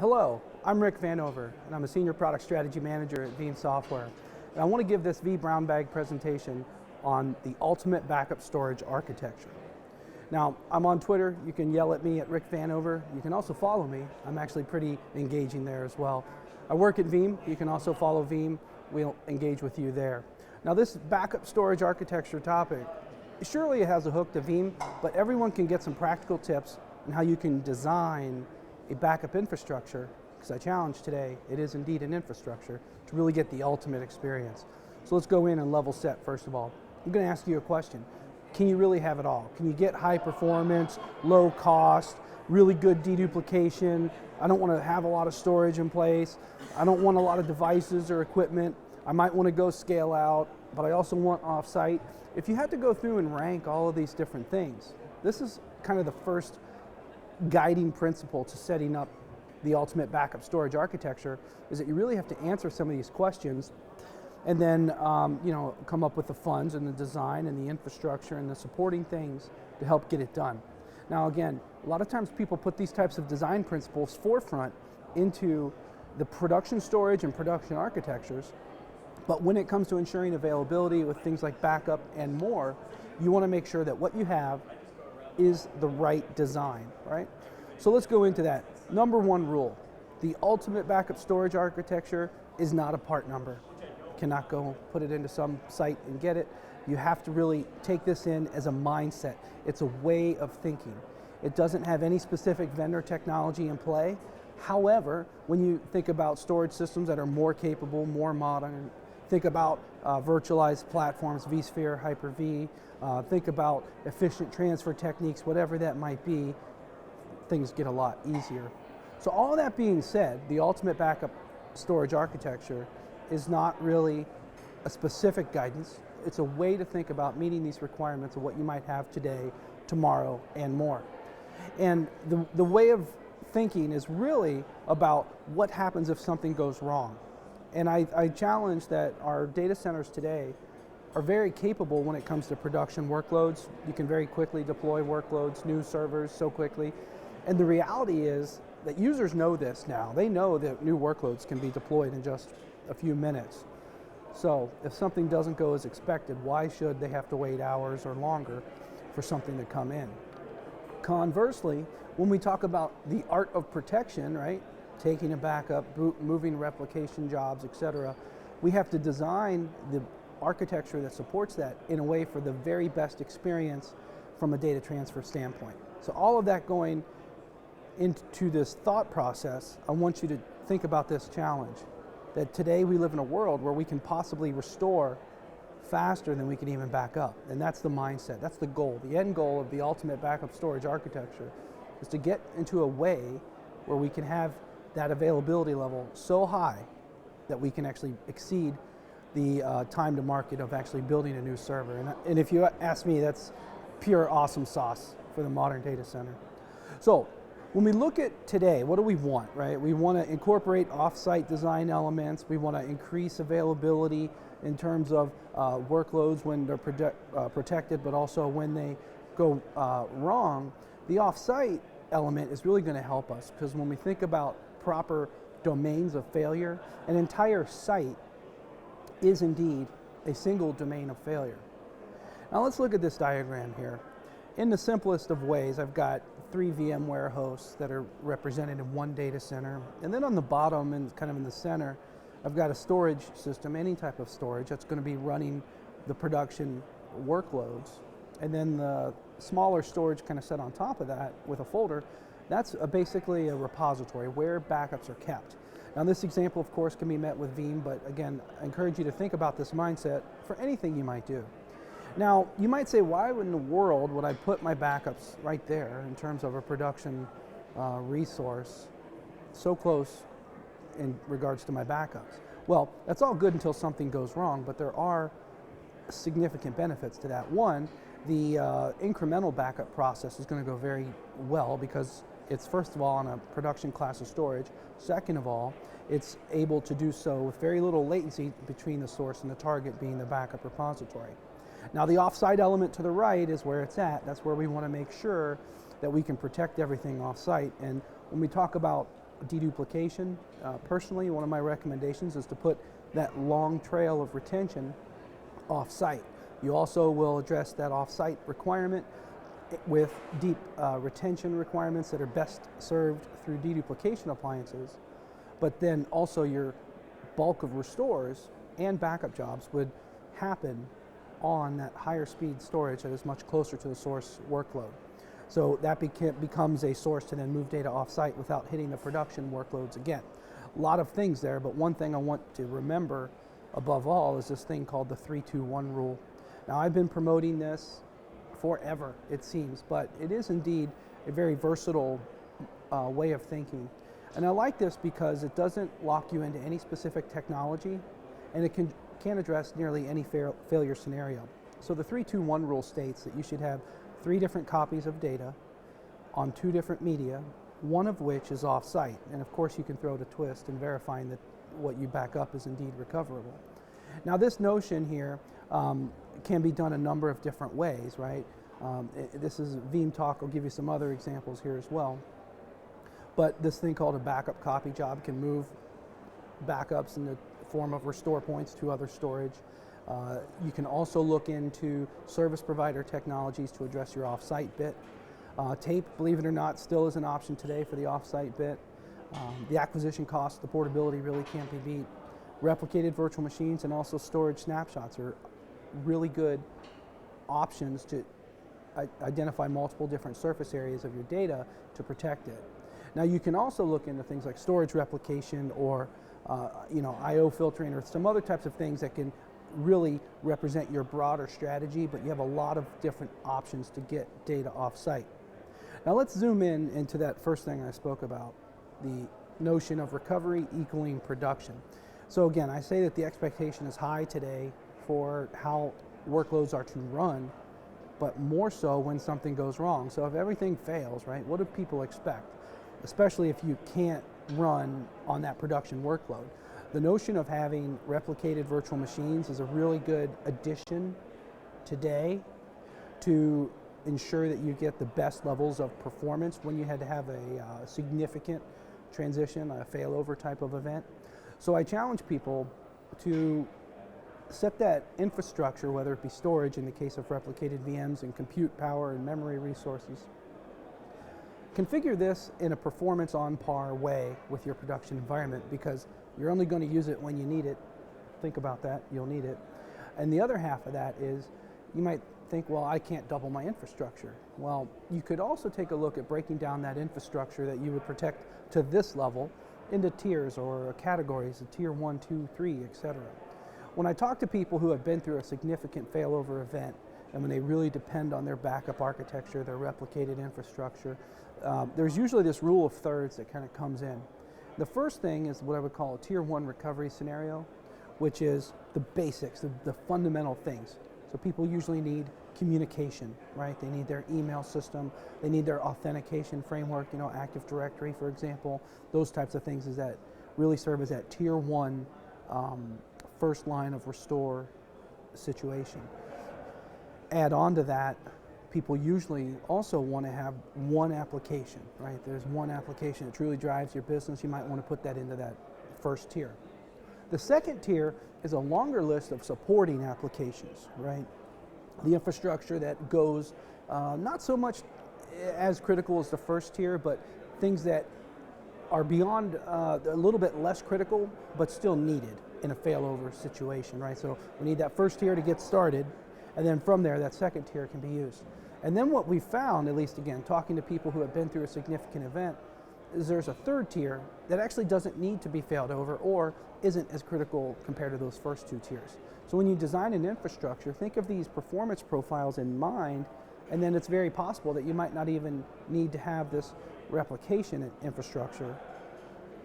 Hello, I'm Rick Vanover, and I'm a Senior Product Strategy Manager at Veeam Software. And I want to give this vBrownbag presentation on the ultimate backup storage architecture. Now, I'm on Twitter. You can yell at me at Rick Vanover. You can also follow me. I'm actually pretty engaging there as well. I work at Veeam. You can also follow Veeam. We'll engage with you there. Now, this backup storage architecture topic, surely it has a hook to Veeam, but everyone can get some practical tips on how you can design a backup infrastructure, because I challenge today, it is indeed an infrastructure, to really get the ultimate experience. So let's go in and level set first of all. I'm going to ask you a question. Can you really have it all? Can you get high performance, low cost, really good deduplication? I don't want to have a lot of storage in place. I don't want a lot of devices or equipment. I might want to go scale out, but I also want offsite. If you had to go through and rank all of these different things, this is kind of the first guiding principle to setting up the ultimate backup storage architecture, is that you really have to answer some of these questions and then come up with the funds and the design and the infrastructure and the supporting things to help get it done. Now again, a lot of times people put these types of design principles forefront into the production storage and production architectures, but when it comes to ensuring availability with things like backup and more, you want to make sure that what you have is the right design, right? So let's go into that. Number one rule, the ultimate backup storage architecture is not a part number. You cannot go put it into some site and get it. You have to really take this in as a mindset. It's a way of thinking. It doesn't have any specific vendor technology in play. However, when you think about storage systems that are more capable, more modern, think about virtualized platforms, vSphere, Hyper-V, think about efficient transfer techniques, whatever that might be, things get a lot easier. So all that being said, the ultimate backup storage architecture is not really a specific guidance. It's a way to think about meeting these requirements of what you might have today, tomorrow, and more. And the way of thinking is really about what happens if something goes wrong. And I challenge that our data centers today are very capable when it comes to production workloads. You can very quickly deploy workloads, new servers so quickly. And the reality is that users know this now. They know that new workloads can be deployed in just a few minutes. So if something doesn't go as expected, why should they have to wait hours or longer for something to come in? Conversely, when we talk about the art of protection, right? Taking a backup, moving replication jobs, etc., we have to design the architecture that supports that in a way for the very best experience from a data transfer standpoint. So all of that going into this thought process, I want you to think about this challenge, that today we live in a world where we can possibly restore faster than we can even back up. And that's the mindset, that's the goal. The end goal of the ultimate backup storage architecture is to get into a way where we can have that availability level so high that we can actually exceed the time to market of actually building a new server. And if you ask me, that's pure awesome sauce for the modern data center. So when we look at today, what do we want, right? We want to incorporate off-site design elements. We want to increase availability in terms of workloads when they're protected, but also when they go wrong. The off-site element is really going to help us, because when we think about proper domains of failure, an entire site is indeed a single domain of failure. Now let's look at this diagram here. In the simplest of ways, I've got 3 VMware hosts that are represented in one data center, and then on the bottom and kind of in the center, I've got a storage system, any type of storage, that's going to be running the production workloads, and then the smaller storage kind of set on top of that with a folder. That's basically a repository where backups are kept. Now this example, of course, can be met with Veeam, but again, I encourage you to think about this mindset for anything you might do. Now, you might say, why in the world would I put my backups right there in terms of a production resource so close in regards to my backups? Well, that's all good until something goes wrong, but there are significant benefits to that. One, the incremental backup process is going to go very well, because it's first of all on a production class of storage. Second of all, it's able to do so with very little latency between the source and the target being the backup repository. Now the offsite element to the right is where it's at. That's where we want to make sure that we can protect everything offsite. And when we talk about deduplication. Personally, one of my recommendations is to put that long trail of retention off-site. You also will address that off-site requirement with deep retention requirements that are best served through deduplication appliances, but then also your bulk of restores and backup jobs would happen on that higher speed storage that is much closer to the source workload. So that becomes a source to then move data off-site without hitting the production workloads again. A lot of things there, but one thing I want to remember above all is this thing called the 3-2-1 rule. Now, I've been promoting this forever, it seems, but it is indeed a very versatile way of thinking. And I like this because it doesn't lock you into any specific technology, and it can address nearly any failure scenario. So the 3-2-1 rule states that you should have 3 different copies of data on 2 different media, one of which is off-site. And of course you can throw it a twist in verifying that what you back up is indeed recoverable. Now this notion here can be done a number of different ways, right? This is Veeam talk. I'll give you some other examples here as well. But this thing called a backup copy job can move backups in the form of restore points to other storage. You can also look into service provider technologies to address your off-site bit. Tape, believe it or not, still is an option today for the off-site bit. The acquisition cost, the portability really can't be beat. Replicated virtual machines and also storage snapshots are really good options to identify multiple different surface areas of your data to protect it. Now you can also look into things like storage replication or I/O filtering or some other types of things that can really represent your broader strategy, but you have a lot of different options to get data off-site. Now let's zoom in into that first thing I spoke about, the notion of recovery equaling production. So again, I say that the expectation is high today for how workloads are to run, but more so when something goes wrong. So if everything fails, right, what do people expect? Especially if you can't run on that production workload. The notion of having replicated virtual machines is a really good addition today to ensure that you get the best levels of performance when you had to have a significant transition, a failover type of event. So I challenge people to set that infrastructure, whether it be storage in the case of replicated VMs and compute power and memory resources. Configure this in a performance on par way with your production environment because you're only going to use it when you need it. Think about that, you'll need it. And the other half of that is you might think, well, I can't double my infrastructure. Well, you could also take a look at breaking down that infrastructure that you would protect to this level into tiers or categories, tier 1, 2, 3, etc. When I talk to people who have been through a significant failover event and when they really depend on their backup architecture, their replicated infrastructure, there's usually this rule of thirds that kind of comes in. The first thing is what I would call a tier 1 recovery scenario, which is the basics, the fundamental things. So people usually need communication, right? They need their email system, they need their authentication framework, Active Directory, for example. Those types of things is that really serve as that tier 1 first line of restore situation. Add on to that, people usually also want to have one application, right? There's one application that truly drives your business. You might want to put that into that first tier. The second tier is a longer list of supporting applications, right? The infrastructure that goes not so much as critical as the first tier, but things that are beyond a little bit less critical, but still needed in a failover situation, right? So we need that first tier to get started, and then from there, that second tier can be used. And then what we found, at least again, talking to people who have been through a significant event, is there's a third tier that actually doesn't need to be failed over or isn't as critical compared to those first 2 tiers. So when you design an infrastructure, think of these performance profiles in mind, and then it's very possible that you might not even need to have this replication infrastructure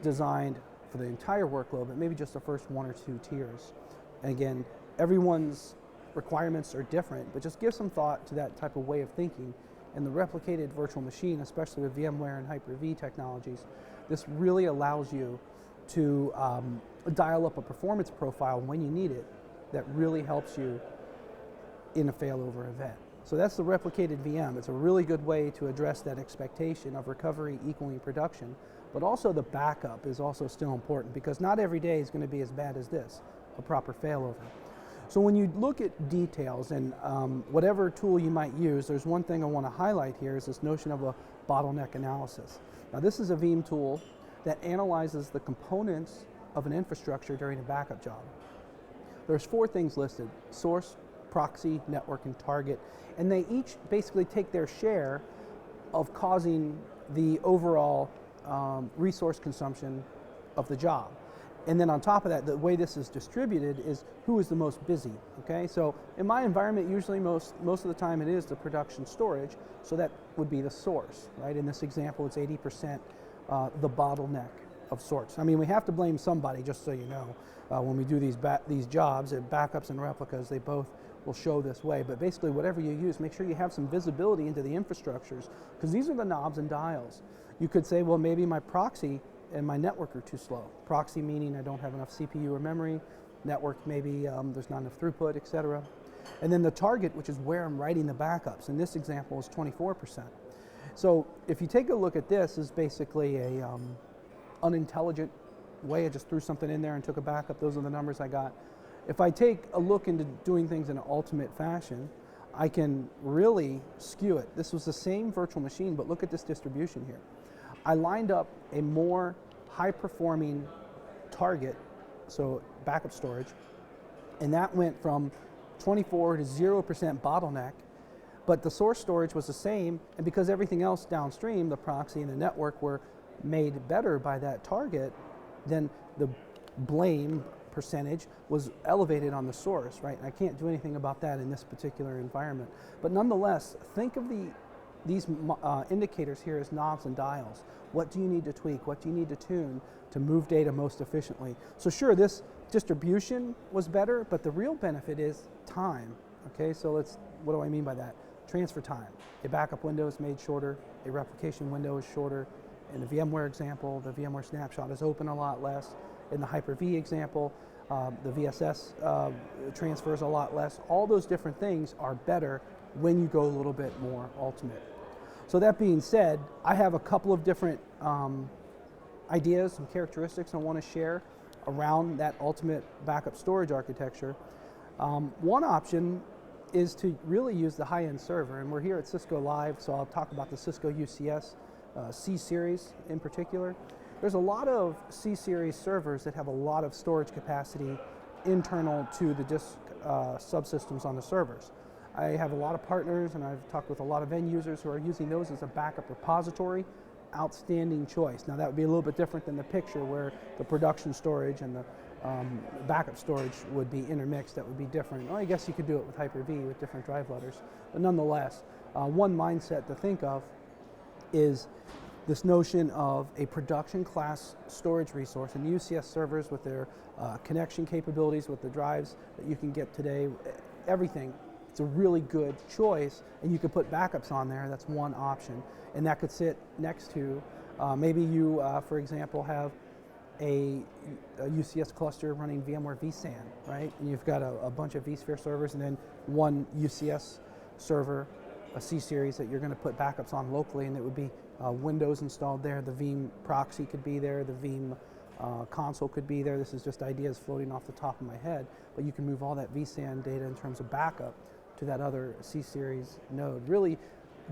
designed for the entire workload, but maybe just the first 1 or 2 tiers. And again, everyone's requirements are different, but just give some thought to that type of way of thinking. And the replicated virtual machine, especially with VMware and Hyper-V technologies, this really allows you to dial up a performance profile when you need it that really helps you in a failover event. So that's the replicated VM. It's a really good way to address that expectation of recovery equaling production, but also the backup is also still important because not every day is going to be as bad as this, a proper failover. So when you look at details and whatever tool you might use, there's one thing I want to highlight here is this notion of a bottleneck analysis. Now this is a Veeam tool that analyzes the components of an infrastructure during a backup job. There's 4 things listed: source, proxy, network, and target, and they each basically take their share of causing the overall resource consumption of the job. And then on top of that, the way this is distributed is who is the most busy, okay? So in my environment, usually most of the time it is the production storage, so that would be the source, right? In this example, it's 80% the bottleneck of sorts. I mean, we have to blame somebody, just so you know. When we do these jobs, backups and replicas, they both will show this way, but basically whatever you use, make sure you have some visibility into the infrastructures, because these are the knobs and dials. You could say, well, maybe my proxy and my network are too slow. Proxy meaning I don't have enough CPU or memory, network maybe there's not enough throughput, etc. And then the target, which is where I'm writing the backups. In this example is 24%. So if you take a look at this, is basically a unintelligent way. I just threw something in there and took a backup. Those are the numbers I got. If I take a look into doing things in an ultimate fashion, I can really skew it. This was the same virtual machine, but look at this distribution here. I lined up a more high-performing target, so backup storage, and that went from 24 to 0% bottleneck, but the source storage was the same, and because everything else downstream, the proxy and the network, were made better by that target, then the blame percentage was elevated on the source, right? I can't do anything about that in this particular environment. But nonetheless, think of these indicators here as knobs and dials. What do you need to tweak? What do you need to tune to move data most efficiently? So sure, this distribution was better, but the real benefit is time. Okay, so what do I mean by that? Transfer time. A backup window is made shorter, a replication window is shorter. In the VMware example, the VMware snapshot is open a lot less. In the Hyper-V example, the VSS transfers a lot less. All those different things are better when you go a little bit more ultimate. So that being said, I have a couple of different ideas and characteristics I want to share around that ultimate backup storage architecture. One option is to really use the high-end server, and we're here at Cisco Live, so I'll talk about the Cisco UCS C-Series in particular. There's a lot of C-Series servers that have a lot of storage capacity internal to the disk subsystems on the servers. I have a lot of partners, and I've talked with a lot of end users who are using those as a backup repository. Outstanding choice. Now that would be a little bit different than the picture where the production storage and the backup storage would be intermixed. That would be different. Well, I guess you could do it with Hyper-V with different drive loaders. But nonetheless, one mindset to think of is this notion of a production class storage resource, and UCS servers with their connection capabilities with the drives that you can get today, everything. It's a really good choice, and you can put backups on there. That's one option, and that could sit next to maybe you, for example, have a UCS cluster running VMware vSAN, right? And you've got a bunch of vSphere servers, and then one UCS server, a C-Series that you're going to put backups on locally, and it would be Windows installed there. The Veeam proxy could be there. The Veeam console could be there. This is just ideas floating off the top of my head, but you can move all that vSAN data in terms of backup to that other C-Series node. Really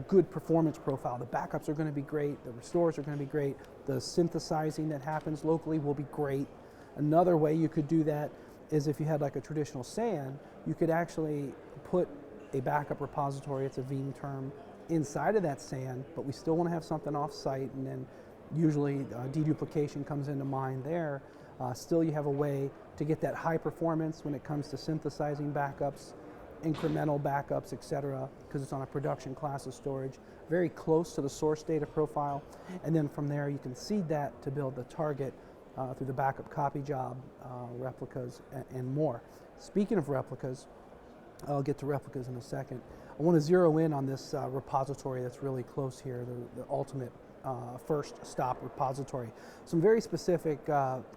good performance profile. The backups are going to be great. The restores are going to be great. The synthesizing that happens locally will be great. Another way you could do that is if you had like a traditional SAN, you could actually put a backup repository, it's a Veeam term, inside of that SAN, but we still want to have something off-site, and then usually deduplication comes into mind there. Still you have a way to get that high performance when it comes to synthesizing backups, incremental backups, etc., because it's on a production class of storage, very close to the source data profile, and then from there you can seed that to build the target through the backup copy job, replicas, and more. Speaking of replicas, I'll get to replicas in a second. I want to zero in on this repository that's really close here, the ultimate first stop repository. Some very specific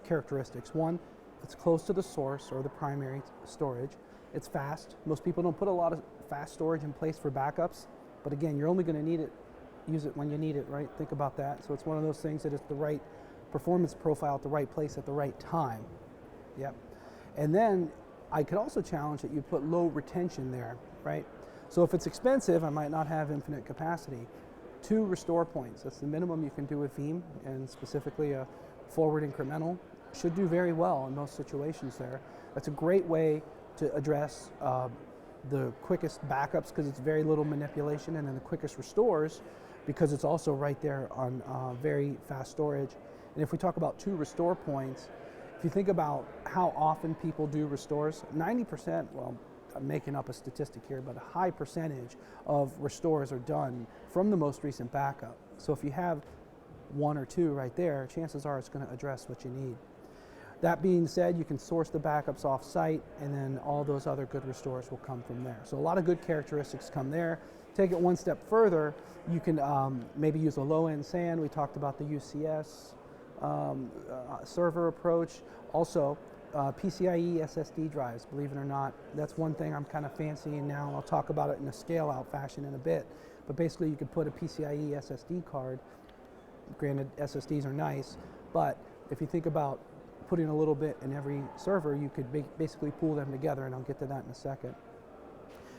characteristics. One, it's close to the source or the primary storage. It's fast. Most people don't put a lot of fast storage in place for backups, but again, you're only going to use it when you need it, right? Think about that. So it's one of those things that is the right performance profile at the right place at the right time. Yep. And then I could also challenge that you put low retention there, right? So if it's expensive, I might not have infinite capacity. 2 restore points, that's the minimum you can do with Veeam, and specifically a forward incremental. Should do very well in most situations there. That's a great way to address the quickest backups because it's very little manipulation, and then the quickest restores because it's also right there on very fast storage. And if we talk about 2 restore points, if you think about how often people do restores, 90%, well, I'm making up a statistic here, but a high percentage of restores are done from the most recent backup. So if you have 1 or 2 right there, chances are it's going to address what you need. That being said, you can source the backups off-site, and then all those other good restores will come from there. So a lot of good characteristics come there. Take it one step further, you can maybe use a low-end SAN. We talked about the UCS server approach. Also, PCIe SSD drives, believe it or not. That's one thing I'm kind of fancying now. I'll talk about it in a scale-out fashion in a bit. But basically, you could put a PCIe SSD card. Granted, SSDs are nice, but if you think about putting a little bit in every server, you could basically pool them together, and I'll get to that in a second.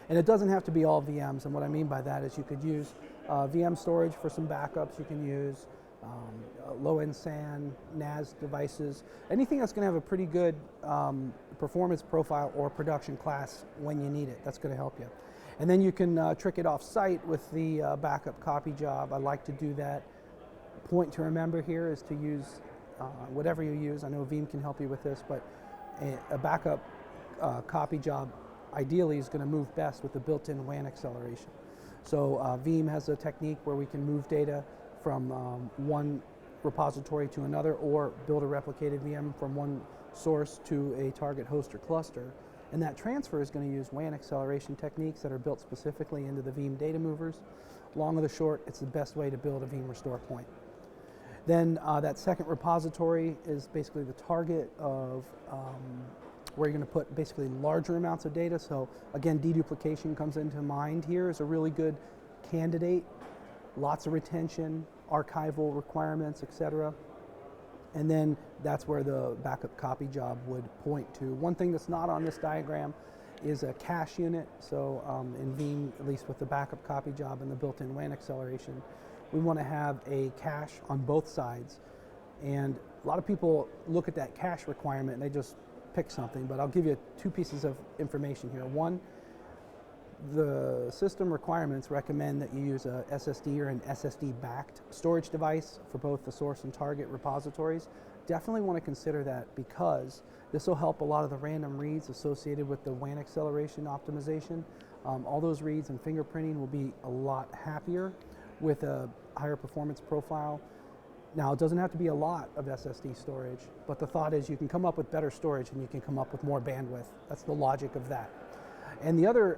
And it doesn't have to be all VMs, and what I mean by that is you could use VM storage for some backups. You can use low-end SAN, NAS devices, anything that's going to have a pretty good performance profile or production class when you need it. That's going to help you. And then you can trick it off-site with the backup copy job. I like to do that. Point to remember here is to use whatever you use. I know Veeam can help you with this, but a backup copy job ideally is going to move best with the built-in WAN acceleration. So Veeam has a technique where we can move data from one repository to another, or build a replicated VM from one source to a target host or cluster. And that transfer is going to use WAN acceleration techniques that are built specifically into the Veeam data movers. Long or the short, it's the best way to build a Veeam restore point. Then that second repository is basically the target of where you're going to put basically larger amounts of data. So again, deduplication comes into mind here as a really good candidate. Lots of retention, archival requirements, etc. And then that's where the backup copy job would point to. One thing that's not on this diagram is a cache unit. So in Veeam, at least with the backup copy job and the built-in WAN acceleration, we want to have a cache on both sides. And a lot of people look at that cache requirement and they just pick something, but I'll give you 2 pieces of information here. One, the system requirements recommend that you use a SSD or an SSD-backed storage device for both the source and target repositories. Definitely want to consider that because this will help a lot of the random reads associated with the WAN acceleration optimization. All those reads and fingerprinting will be a lot happier with a higher performance profile. Now, it doesn't have to be a lot of SSD storage, but the thought is you can come up with better storage and you can come up with more bandwidth. That's the logic of that. And the other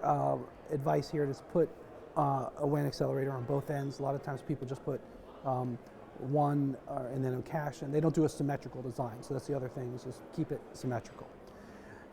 advice here is put a WAN accelerator on both ends. A lot of times people just put one and then a cache, and they don't do a symmetrical design. So that's the other thing, is just keep it symmetrical.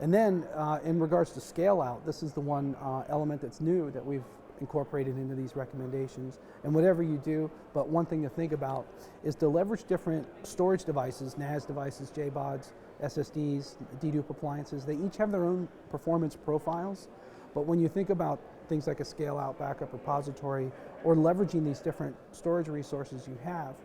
And then in regards to scale out, this is the one element that's new that we've incorporated into these recommendations. And whatever you do, but one thing to think about is to leverage different storage devices, NAS devices, JBODs, SSDs, dedupe appliances. They each have their own performance profiles, but when you think about things like a scale out backup repository or leveraging these different storage resources you have,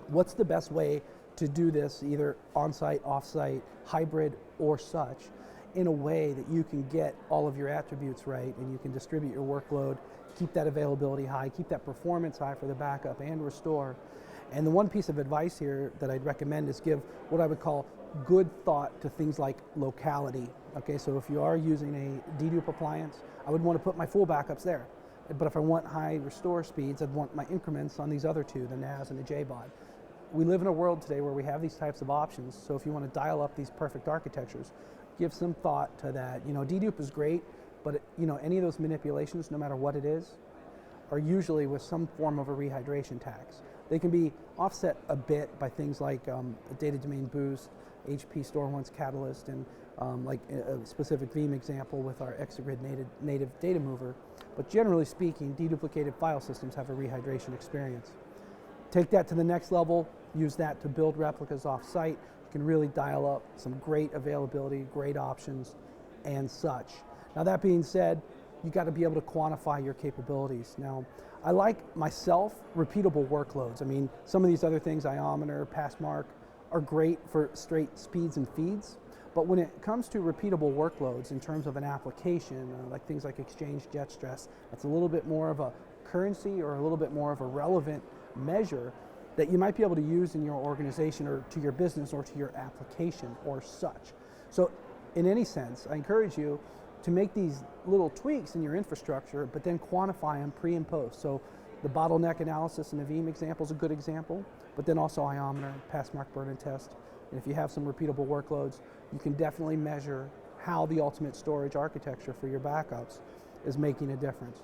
what's the best way to do this, either on-site, off-site, hybrid, or such, in a way that you can get all of your attributes right and you can distribute your workload, keep that availability high, keep that performance high for the backup and restore. And the one piece of advice here that I'd recommend is give what I would call good thought to things like locality. Okay, so if you are using a dedupe appliance, I would want to put my full backups there. But if I want high restore speeds, I'd want my increments on these other 2, the NAS and the JBOD. We live in a world today where we have these types of options, so if you want to dial up these perfect architectures, give some thought to that. You know, dedupe is great, but you know, any of those manipulations, no matter what it is, are usually with some form of a rehydration tax. They can be offset a bit by things like data domain boost, HP Store Once Catalyst, and like a specific Veeam example with our Exagrid native data mover. But generally speaking, deduplicated file systems have a rehydration experience. Take that to the next level, use that to build replicas off-site. You can really dial up some great availability, great options, and such. Now that being said, you got to be able to quantify your capabilities. Now, I like myself repeatable workloads. I mean, some of these other things, iometer, passmark, are great for straight speeds and feeds. But when it comes to repeatable workloads in terms of an application, like things like Exchange Jet Stress, that's a little bit more of a currency or a little bit more of a relevant measure that you might be able to use in your organization or to your business or to your application or such. So in any sense, I encourage you to make these little tweaks in your infrastructure, but then quantify them pre and post. So the bottleneck analysis in the Veeam example is a good example, but then also iometer, passmark burn and test. And if you have some repeatable workloads, you can definitely measure how the ultimate storage architecture for your backups is making a difference.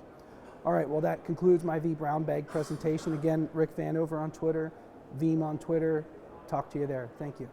All right, well that concludes my vBrownbag presentation. Again, Rick Vanover on Twitter, Veeam on Twitter. Talk to you there. Thank you.